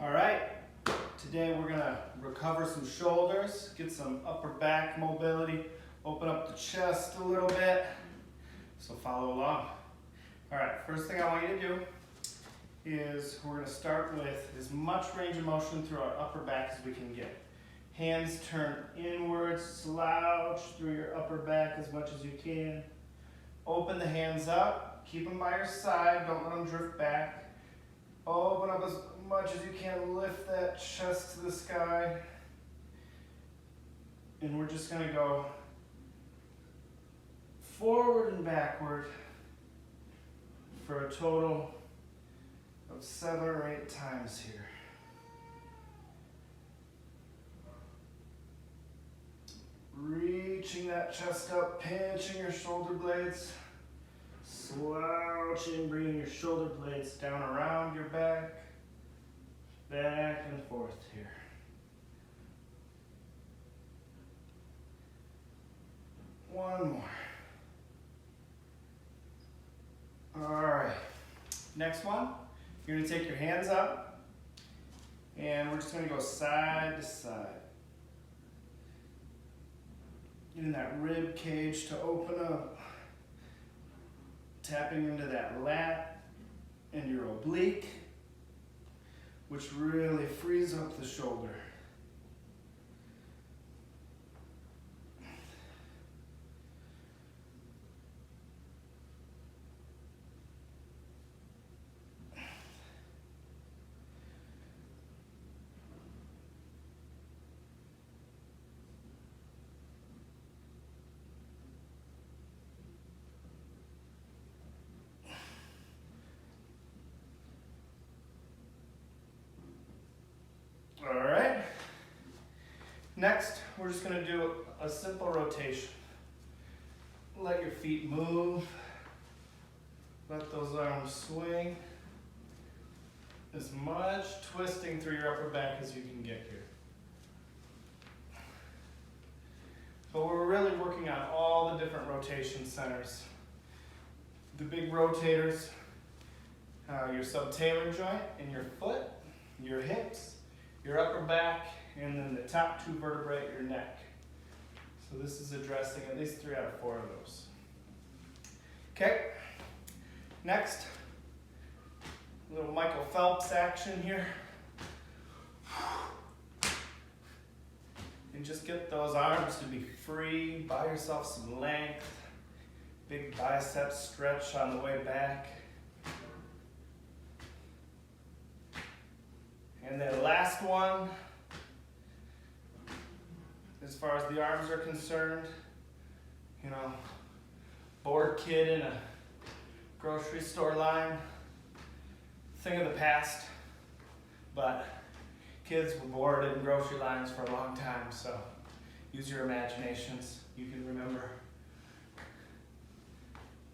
All right, today we're gonna recover some shoulders, get some upper back mobility, open up the chest a little bit, so follow along. All right, first thing I want you to do is we're gonna start with as much range of motion through our upper back as we can get. Hands turn inwards, slouch through your upper back as much as you can. Open the hands up, keep them by your side, don't let them drift back. Open up as much as you can, lift that chest to the sky. And we're just gonna go forward and backward for a total of 7 or 8 times here. Reaching that chest up, pinching your shoulder blades, slouching, bringing your shoulder blades down around your back, back and forth here. One more. All right, next one, you're gonna take your hands up and we're just gonna go side to side. Getting that rib cage to open up, tapping into that lat and your oblique, which really frees up the shoulder. All right, next we're just gonna do a simple rotation. Let your feet move, let those arms swing. As much twisting through your upper back as you can get here. But we're really working on all the different rotation centers. The big rotators, your subtalar joint in your foot, your hips, your upper back, and then the top 2 vertebrae at your neck. So this is addressing at least 3 out of 4 of those. Okay, next, a little Michael Phelps action here. And just get those arms to be free, buy yourself some length, big bicep stretch on the way back. And then last one, as far as the arms are concerned, you know, bored kid in a grocery store line, thing of the past, but kids were bored in grocery lines for a long time, so use your imaginations, you can remember.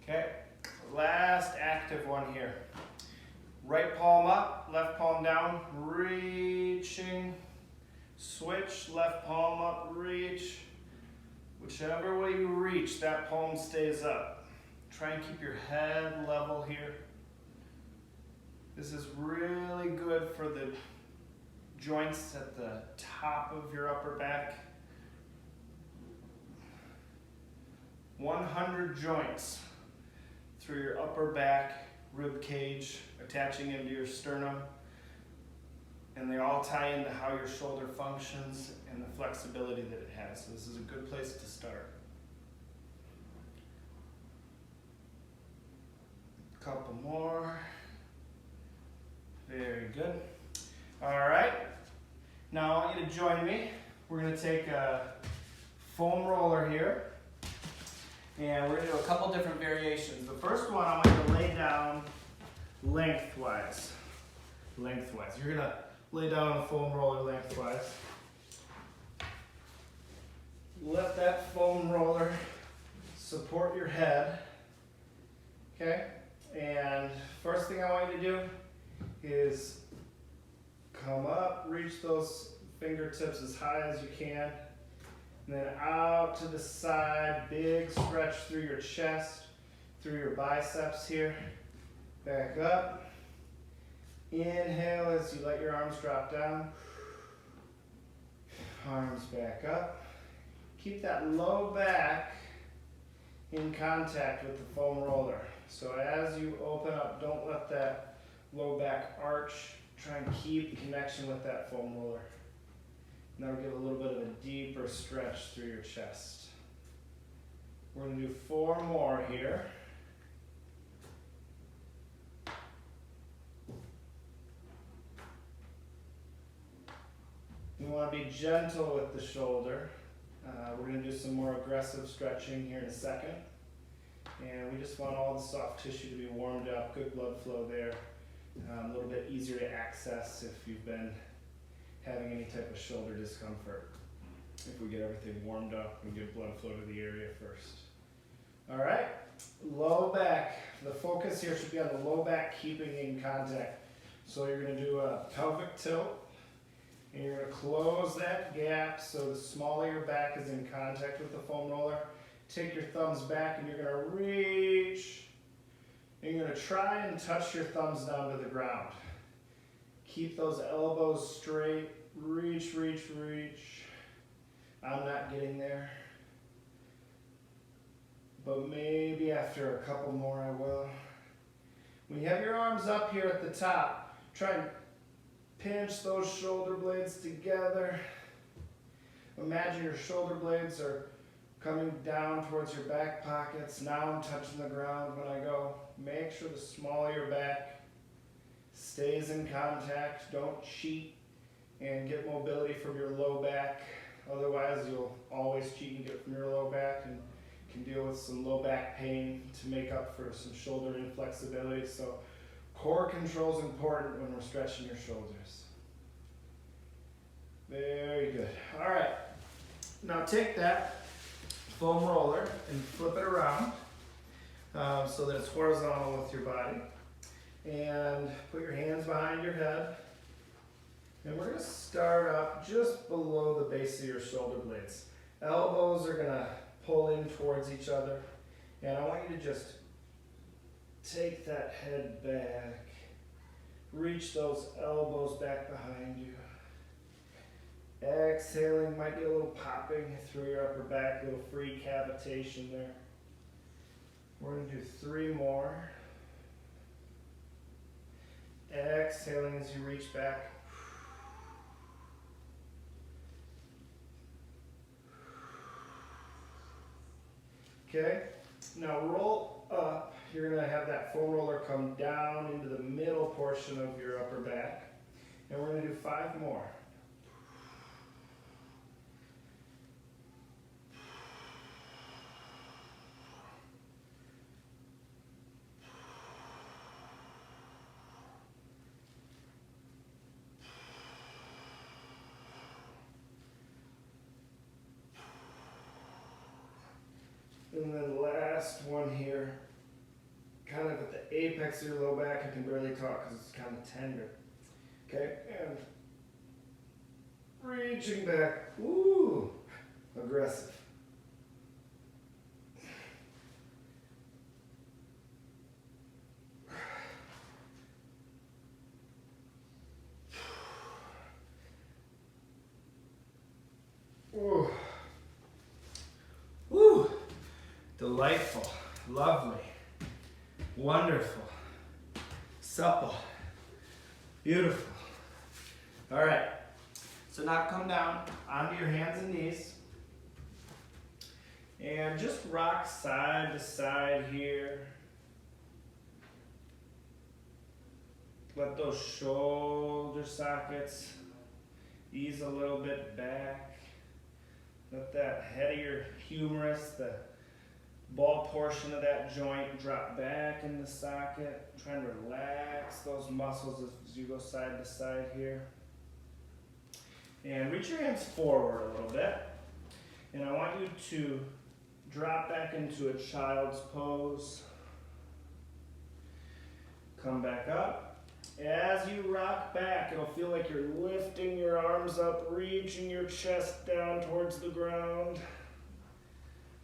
Okay, last active one here. Right palm up, left palm down, reaching, switch, left palm up, reach. Whichever way you reach, that palm stays up. Try and keep your head level here. This is really good for the joints at the top of your upper back. 100 joints through your upper back, rib cage, attaching into your sternum, and they all tie into how your shoulder functions and the flexibility that it has. So this is a good place to start. A couple more. Very good. All right, now I want you to join me. We're gonna take a foam roller here, and we're gonna do a couple different variations. The first one, I want you to lay down lengthwise. You're gonna lay down on the foam roller lengthwise. Let that foam roller support your head. Okay? And first thing I want you to do is come up, reach those fingertips as high as you can, and then out to the side, big stretch through your chest, through your biceps here. Back up, Inhale as you let your arms drop down. Arms back up. Keep that low back in contact with the foam roller. So as you open up, don't let that low back arch. Try and keep the connection with that foam roller. And that'll give a little bit of a deeper stretch through your chest. We're going to do 4 more here. We want to be gentle with the shoulder. We're going to do some more aggressive stretching here in a second. And we just want all the soft tissue to be warmed up, good blood flow there. A little bit easier to access if you've been having any type of shoulder discomfort. If we get everything warmed up and get blood flow to the area first. All right, low back. The focus here should be on the low back keeping in contact. So you're going to do a pelvic tilt. And you're going to close that gap so the smaller your back is in contact with the foam roller. Take your thumbs back and you're going to reach. And you're going to try and touch your thumbs down to the ground. Keep those elbows straight. Reach, reach, reach. I'm not getting there. But maybe after a couple more I will. When you have your arms up here at the top, try and pinch those shoulder blades together. Imagine your shoulder blades are coming down towards your back pockets. Now I'm touching the ground when I go. Make sure the smaller your back stays in contact. Don't cheat and get mobility from your low back. Otherwise, you'll always cheat and get from your low back and can deal with some low back pain to make up for some shoulder inflexibility. So core control is important when we're stretching your shoulders. Very good. All right. Now take that foam roller and flip it around so that it's horizontal with your body. And put your hands behind your head. And we're going to start up just below the base of your shoulder blades. Elbows are going to pull in towards each other. And I want you to just take that head back. Reach those elbows back behind you. Exhaling, might get a little popping through your upper back, a little free cavitation there. We're going to do 3 more. Exhaling as you reach back. Okay, now roll up. You're going to have that foam roller come down into the middle portion of your upper back. And we're going to do 5 more. And then last one here, kind of at the apex of your low back. I can barely talk because it's kind of tender. Okay, and reaching back. Ooh, aggressive. Ooh. Ooh. Delightful, lovely, wonderful, supple, beautiful. All right, so now come down onto your hands and knees and just rock side to side here. Let those shoulder sockets ease a little bit back. Let that head of your humerus, the ball portion of that joint, drop back in the socket. Try and relax those muscles as you go side to side here. And reach your hands forward a little bit. And I want you to drop back into a child's pose. Come back up. As you rock back, it'll feel like you're lifting your arms up, reaching your chest down towards the ground.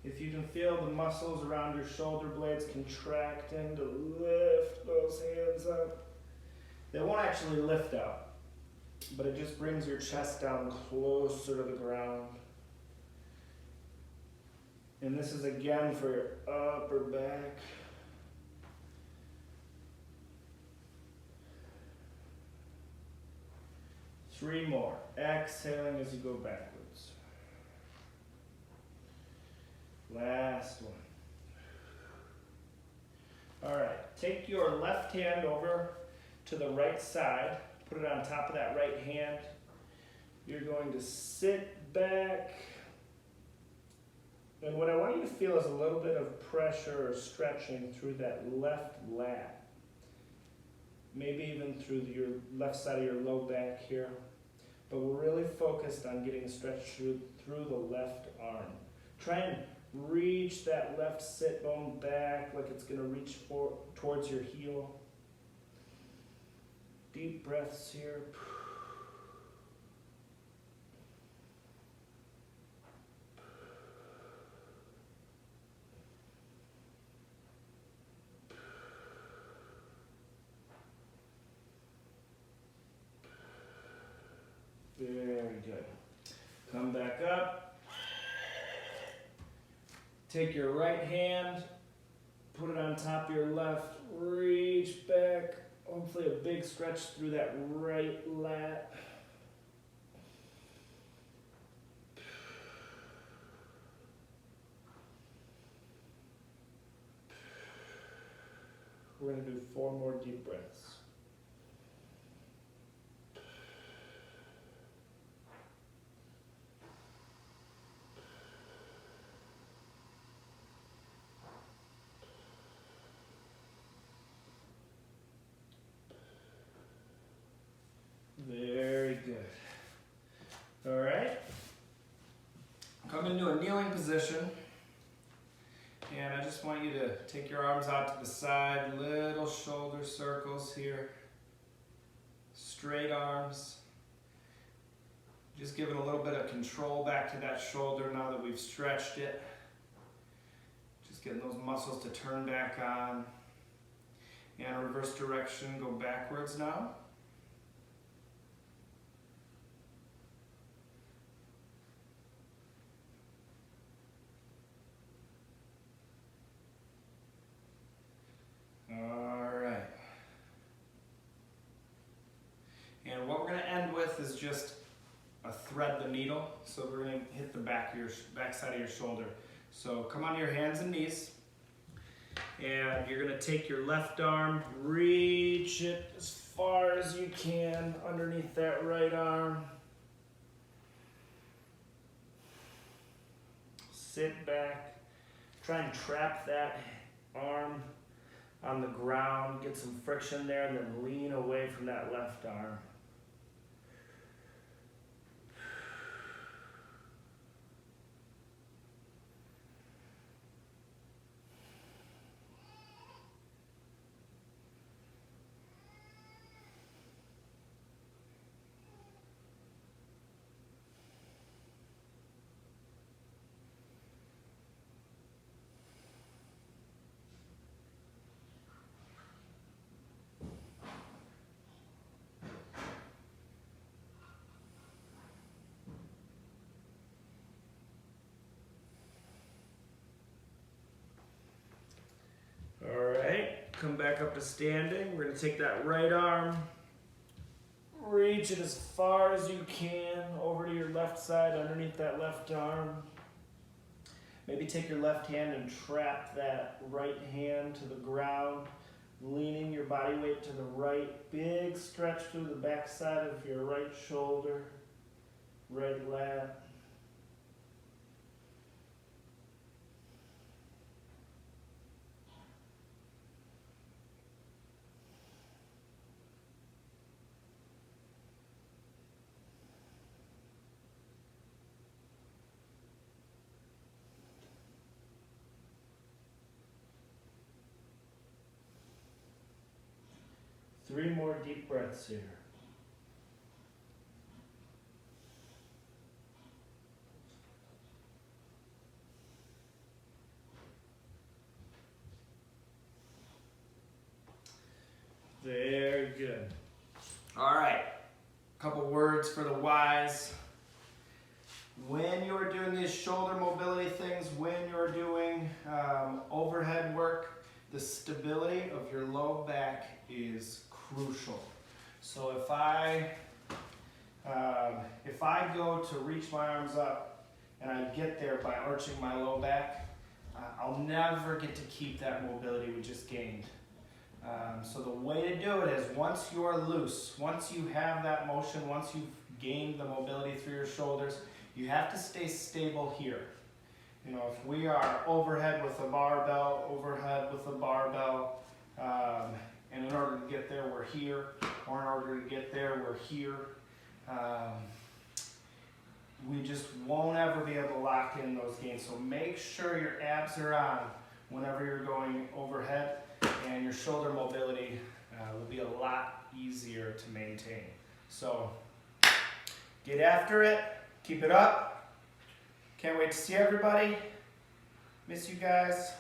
If you can feel the muscles around your shoulder blades contracting to lift those hands up, They won't actually lift up, but it just brings your chest down closer to the ground. And this is again for your upper back. Three more. Exhaling as you go backwards. Last one. All right, take your left hand over to the right side. Put it on top of that right hand. You're going to sit back. And what I want you to feel is a little bit of pressure or stretching through that left lat. Maybe even through your left side of your low back here. But we're really focused on getting stretched through the left arm. Try and reach that left sit bone back like it's going to reach towards your heel. Deep breaths here. Very good. Come back up. Take your right hand, put it on top of your left, reach back. Hopefully a big stretch through that right lat. We're going to do 4 more deep breaths. Very good. All right. Come into a kneeling position. And I just want you to take your arms out to the side, little shoulder circles here. Straight arms. Just giving a little bit of control back to that shoulder now that we've stretched it. Just getting those muscles to turn back on. And reverse direction, go backwards now. All right. And what we're going to end with is just a thread the needle. So we're going to hit the back side of your shoulder. So come on your hands and knees. And you're going to take your left arm, reach it as far as you can underneath that right arm. Sit back. Try and trap that arm on the ground, get some friction there, and then lean away from that left arm. All right, come back up to standing. We're going to take that right arm, reach it as far as you can over to your left side underneath that left arm. Maybe take your left hand and trap that right hand to the ground, leaning your body weight to the right. Big stretch through the back side of your right shoulder, right lat. Three more deep breaths here. Very good. couple words for the whys. When you're doing these shoulder mobility things, when you're doing overhead work, the stability of your low back is crucial. So if I go to reach my arms up and I get there by arching my low back, I'll never get to keep that mobility we just gained. So the way to do it is once you're loose, once you have that motion, once you've gained the mobility through your shoulders, you have to stay stable here. You know, if we are overhead with a barbell, and in order to get there, we're here, or in order to get there, we're here, we just won't ever be able to lock in those gains. So make sure your abs are on whenever you're going overhead, and your shoulder mobility will be a lot easier to maintain. So get after it, keep it up. Can't wait to see everybody. Miss you guys.